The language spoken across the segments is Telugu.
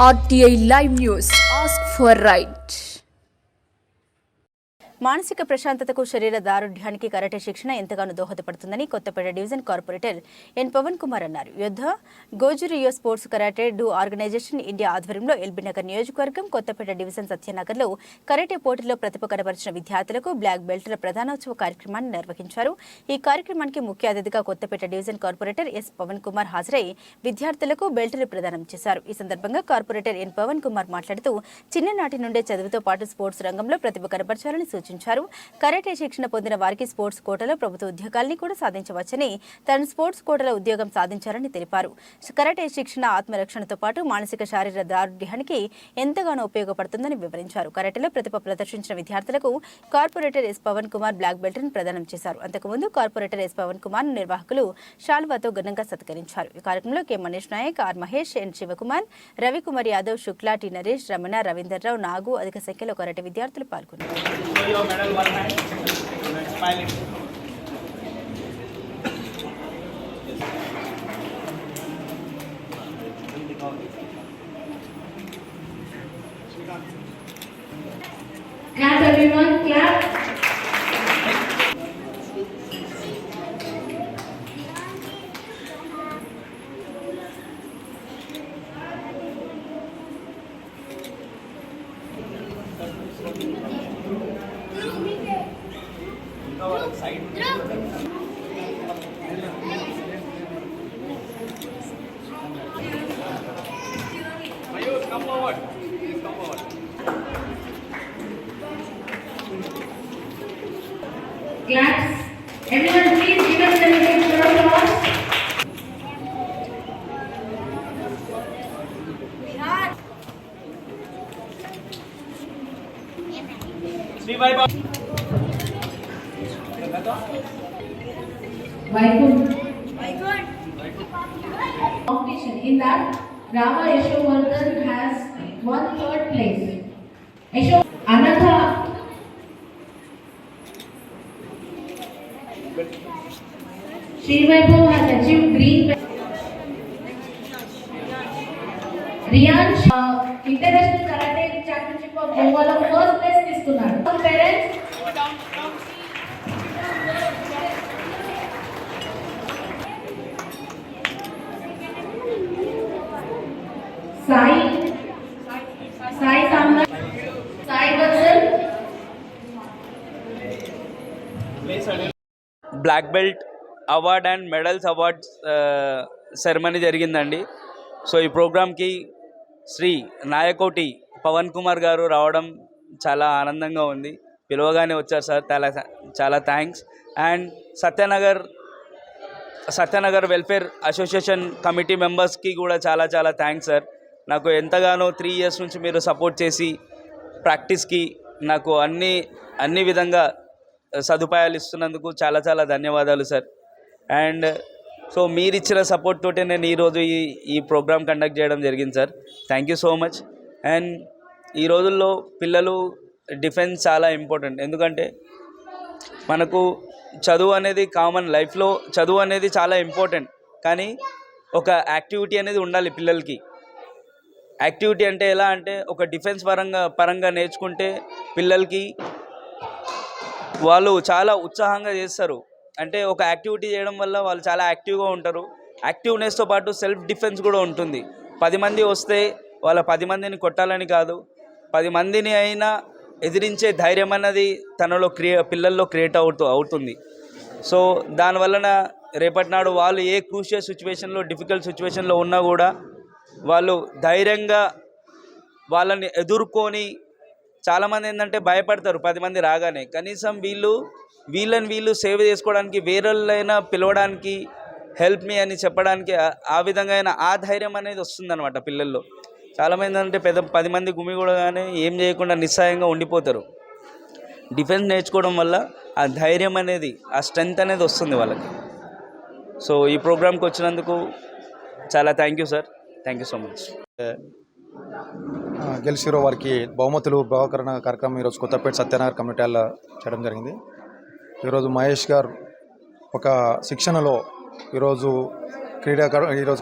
RTI Live News. Ask for right. మానసిక ప్రశాంతతకు శరీర దారుఢ్యానికి కరాటే శిక్షణ ఎంతగానో దోహదపడుతుందని Kothapet division corporator N Pavan Kumar అన్నారు. Yuddha Gojuryu sports karate do organisation India ఆధ్వర్యంలో ఎల్బీనగర్ నియోజకవర్గం కొత్తపేట డివిజన్ సత్యనగర్లో కరాటే పోటీలో ప్రతిభ కనబరిచిన విద్యార్థులకు బ్లాక్ బెల్ట్ల ప్రధానోత్సవ కార్యక్రమాన్ని నిర్వహించారు. ఈ కార్యక్రమానికి ముఖ్య అతిథిగా Kothapeta division corporator S Pavan Kumar హాజరై విద్యార్థులకు బెల్టులు ప్రదానం చేశారు. ఈ సందర్భంగా కార్పొరేటర్ ఎన్ పవన్ కుమార్ మాట్లాడుతూ చిన్ననాటి నుండే చదువుతో పాటు స్పోర్ట్స్ రంగంలో ప్రతిభ కనబరచాలని సూచించారు. కరాటే శిక్షణ పొందిన వారికి స్పోర్ట్స్ కోటాలో ప్రభుత్వ ఉద్యోగాల్ని కూడా సాధించవచ్చని, తన స్పోర్ట్స్ కోటాలో ఉద్యోగం సాధించారని తెలిపారు. కరాటే శిక్షణ ఆత్మరక్షణతో పాటు మానసిక శారీరక దారుఢ్యానికి ఎంతగానో ఉపయోగపడుతుందని వివరించారు. కరాటేలో ప్రతిభ ప్రదర్శించిన విద్యార్థులకు corporator S Pavan Kumar black బెల్ట్ను ప్రదానం చేశారు. అంతకుముందు కార్పొరేటర్ ఎస్ పవన్ కుమార్ నిర్వాహకులు శాల్వాతో ఘనంగా సత్కరించారు. ఈ కార్యక్రమంలో K Manish Nayak, R Mahesh, N Shivakumar, Ravikumar Yadav, Shukla, T Naresh, Ramana, Ravinder Rao, Nagu అధిక సంఖ్యలో కరాటే విద్యార్థులు పాల్గొన్నారు. Medal one hand, smile it. Clap everyone, clap. Come forward. Please come forward. Claps. Everyone please give us a little round of applause. Sri Vaibhav. Competition. In that, Rama Yashovardhan has won 3rd place. Anatha Sri Vaibhav has achieved green belt. Riyan International Karate Championship of Goa lo 1st place తీసుకున్నాడు. Parents Sai Samna, Sai Vatsal. Black belt award and medals awards ceremony జరిగిందండి. సో ఈ ప్రోగ్రామ్కి శ్రీ నాయకోటి పవన్ కుమార్ గారు రావడం చాలా ఆనందంగా ఉంది. పిలవగానే వచ్చారు సార్, చాలా thanks. And Satyanagar welfare association committee మెంబర్స్కి కూడా చాలా థ్యాంక్స్ సార్. నాకు ఎంతగానో 3 years నుంచి మీరు సపోర్ట్ చేసి ప్రాక్టీస్కి నాకు అన్ని విధంగా సదుపాయాలు ఇస్తున్నందుకు చాలా ధన్యవాదాలు సార్. అండ్ సో మీరు ఇచ్చిన సపోర్ట్ తోటే నేను ఈరోజు ఈ ప్రోగ్రామ్ కండక్ట్ చేయడం జరిగింది sir. Thank you so much. And ఈ రోజుల్లో పిల్లలు డిఫెన్స్ చాలా ఇంపార్టెంట్. ఎందుకంటే మనకు చదువు అనేది కామన్, లైఫ్లో చదువు అనేది చాలా ఇంపార్టెంట్. కానీ ఒక యాక్టివిటీ అనేది ఉండాలి పిల్లలకి. యాక్టివిటీ అంటే ఎలా అంటే ఒక డిఫెన్స్ పరంగా నేర్చుకుంటే పిల్లలకి వాళ్ళు చాలా ఉత్సాహంగా చేస్తారు. అంటే ఒక యాక్టివిటీ చేయడం వల్ల వాళ్ళు చాలా యాక్టివ్గా ఉంటారు. యాక్టివ్నెస్తో పాటు సెల్ఫ్ డిఫెన్స్ కూడా ఉంటుంది. 10 మంది వస్తే వాళ్ళ 10 మందిని కొట్టాలని కాదు, 10 మందిని అయినా ఎదిరించే ధైర్యం అన్నది తనలో పిల్లల్లో క్రియేట్ అవుతుంది. సో దానివలన రేపటి నాడు వాళ్ళు ఏ క్రూషియల్ సిచ్యువేషన్లో, డిఫికల్ట్ సిచ్యువేషన్లో ఉన్నా కూడా వాళ్ళు ధైర్యంగా వాళ్ళని ఎదుర్కొని, చాలామంది ఏంటంటే భయపడతారు 10 మంది రాగానే. కనీసం వీళ్ళని సేవ్ చేసుకోవడానికి, వేరేళ్ళైనా పిలవడానికి, హెల్ప్ మీ అని చెప్పడానికి ఆ విధంగా అయినా ఆ ధైర్యం అనేది వస్తుందన్నమాట పిల్లల్లో. చాలామంది ఏంటంటే 10 మంది గుమిగూడగానే ఏం చేయకుండా నిస్సాయంగా ఉండిపోతారు. డిఫెన్స్ నేర్చుకోవడం వల్ల ఆ ధైర్యం అనేది, ఆ స్ట్రెంగ్త్ అనేది వస్తుంది వాళ్ళకి. సో ఈ ప్రోగ్రామ్కి వచ్చినందుకు చాలా thank you sir. Thank you so much. గెలిచిరో వారికి బహుమతులు బహుకరణ కార్యక్రమం ఈరోజు కొత్తపేట సత్యనగర్ కమ్యూనిటీలో చేయడం జరిగింది. ఈరోజు మహేష్ గారు ఒక శిక్షణలో ఈరోజు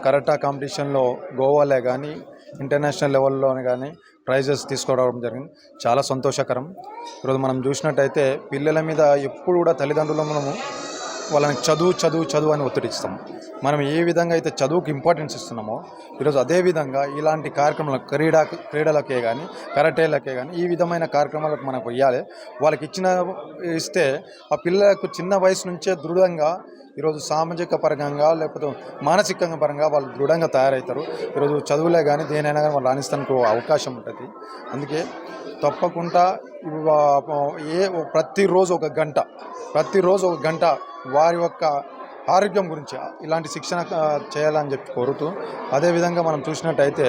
కరాటా కాంపిటీషన్లో గోవాలే కానీ ఇంటర్నేషనల్ లెవెల్లోనే కానీ ప్రైజెస్ తీసుకురావడం జరిగింది. చాలా సంతోషకరం. ఈరోజు మనం చూసినట్టయితే పిల్లల మీద ఎప్పుడు కూడా తల్లిదండ్రులు మనము వాళ్ళని చదువు అని ఒత్తిడి ఇస్తాము. మనం ఏ విధంగా అయితే చదువుకి ఇంపార్టెన్స్ ఇస్తున్నామో ఈరోజు అదే విధంగా ఇలాంటి కార్యక్రమాలు క్రీడలకే కానీ కరాటేలకే కానీ ఈ విధమైన కార్యక్రమాలకు మనకు ఇవ్వాలి. వాళ్ళకి ఇస్తే ఆ పిల్లలకు చిన్న వయసు నుంచే దృఢంగా ఈరోజు సామాజిక పరంగా లేకపోతే మానసికంగా పరంగా వాళ్ళు దృఢంగా తయారవుతారు. ఈరోజు చదువులే కానీ దేనైనా కానీ వాళ్ళు రాణిస్తానికి అవకాశం ఉంటుంది. అందుకే తప్పకుండా ప్రతిరోజు ఒక గంట వారి యొక్క ఆరోగ్యం గురించి ఇలాంటి శిక్షణ చేయాలని చెప్పి కోరుతూ, అదేవిధంగా మనం చూసినట్టయితే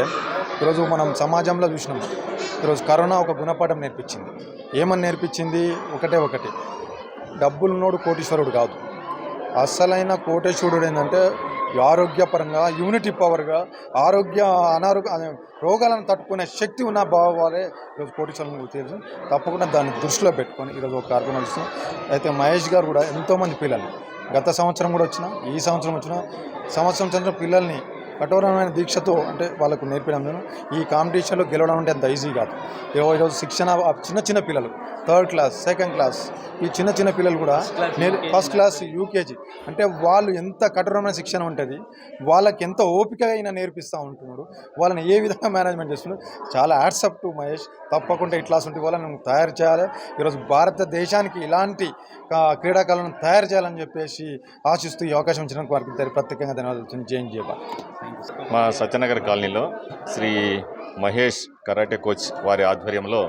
ఈరోజు మనం సమాజంలో చూసినాం. ఈరోజు కరోనా ఒక గుణపాఠం నేర్పించింది. ఏమని నేర్పించింది? ఒకటి డబ్బులున్నోడు కోటీశ్వరుడు కాదు. అసలైన కోటేశ్వరుడు ఏంటంటే ఆరోగ్యపరంగా యూనిటీ పవర్గా అనారోగ్య రోగాలను తట్టుకునే శక్తి ఉన్న భావాలే ఈరోజు కోటీశ్వరులను తెలుసు. తప్పకుండా దాన్ని దృష్టిలో పెట్టుకొని ఈరోజు ఒక కార్యక్రమం ఇస్తున్నాం. అయితే మహేష్ గారు కూడా ఎంతోమంది పిల్లలు గత సంవత్సరం కూడా వచ్చిన, ఈ సంవత్సరం వచ్చిన, సంవత్సరం పిల్లల్ని కఠోరమైన దీక్షతో అంటే వాళ్ళకు నేర్పడం. నేను ఈ కాంపిటీషన్లో గెలవడం అంటే అంత ఈజీ కాదు. ఈరోజు శిక్షణ చిన్న పిల్లలు 3rd క్లాస్ 2nd క్లాస్ ఈ చిన్న పిల్లలు కూడా ఫస్ట్ క్లాస్ యూకేజీ అంటే వాళ్ళు ఎంత కఠోరమైన శిక్షణ ఉంటుంది, వాళ్ళకి ఎంత ఓపిక అయినా నేర్పిస్తూ ఉంటున్నాడు. వాళ్ళని ఏ విధంగా మేనేజ్మెంట్ చేస్తున్నాడు. చాలా హ్యాట్సప్ టు మహేష్. తప్పకుండా ఇట్లా ఉంటే వాళ్ళని తయారు చేయాలి. ఈరోజు భారతదేశానికి ఇలాంటి క్రీడాకారులను తయారు చేయాలని చెప్పేసి ఆశిస్తూ ఈ అవకాశం ఇచ్చినందుకు వారికి ప్రత్యేకంగా ధన్యవాదాలు. జైన్ జయపాల్. మా సత్యనగర్ కాలనీలో శ్రీ మహేష్ కరాటే కోచ్ వారి ఆధ్వర్యంలో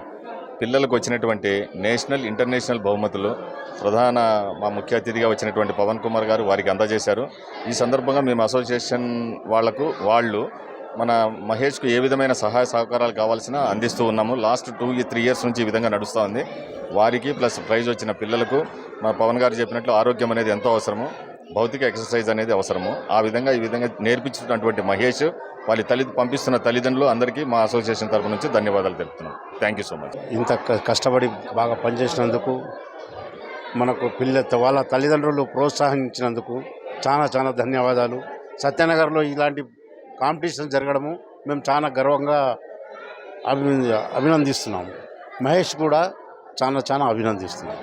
పిల్లలకు వచ్చినటువంటి నేషనల్ ఇంటర్నేషనల్ బహుమతులు మా ముఖ్య అతిథిగా వచ్చినటువంటి పవన్ కుమార్ గారు వారికి అందజేశారు. ఈ సందర్భంగా మేము అసోసియేషన్ వాళ్ళు మన మహేష్కు ఏ విధమైన సహాయ సహకారాలు కావాల్సిన అందిస్తూ ఉన్నాము. లాస్ట్ 2-3 ఇయర్స్ నుంచి ఈ విధంగా నడుస్తూ ఉంది. వారికి ప్లస్ ప్రైజ్ వచ్చిన పిల్లలకు మా పవన్ గారు చెప్పినట్లు ఆరోగ్యం అనేది ఎంతో అవసరము, భౌతిక ఎక్సర్సైజ్ అనేది అవసరము. ఈ విధంగా నేర్పించినటువంటి మహేష్ పంపిస్తున్న తల్లిదండ్రులు అందరికీ మా అసోసియేషన్ తరఫు నుంచి ధన్యవాదాలు తెలుపుతున్నాం. Thank you so much. ఇంత కష్టపడి బాగా పనిచేసినందుకు, మనకు వాళ్ళ తల్లిదండ్రులు ప్రోత్సహించినందుకు చాలా ధన్యవాదాలు. సత్యనగర్లో ఇలాంటి కాంపిటీషన్ జరగడము మేము చాలా గర్వంగా అభినందిస్తున్నాము. మహేష్ కూడా చాలా అభినందిస్తున్నాం.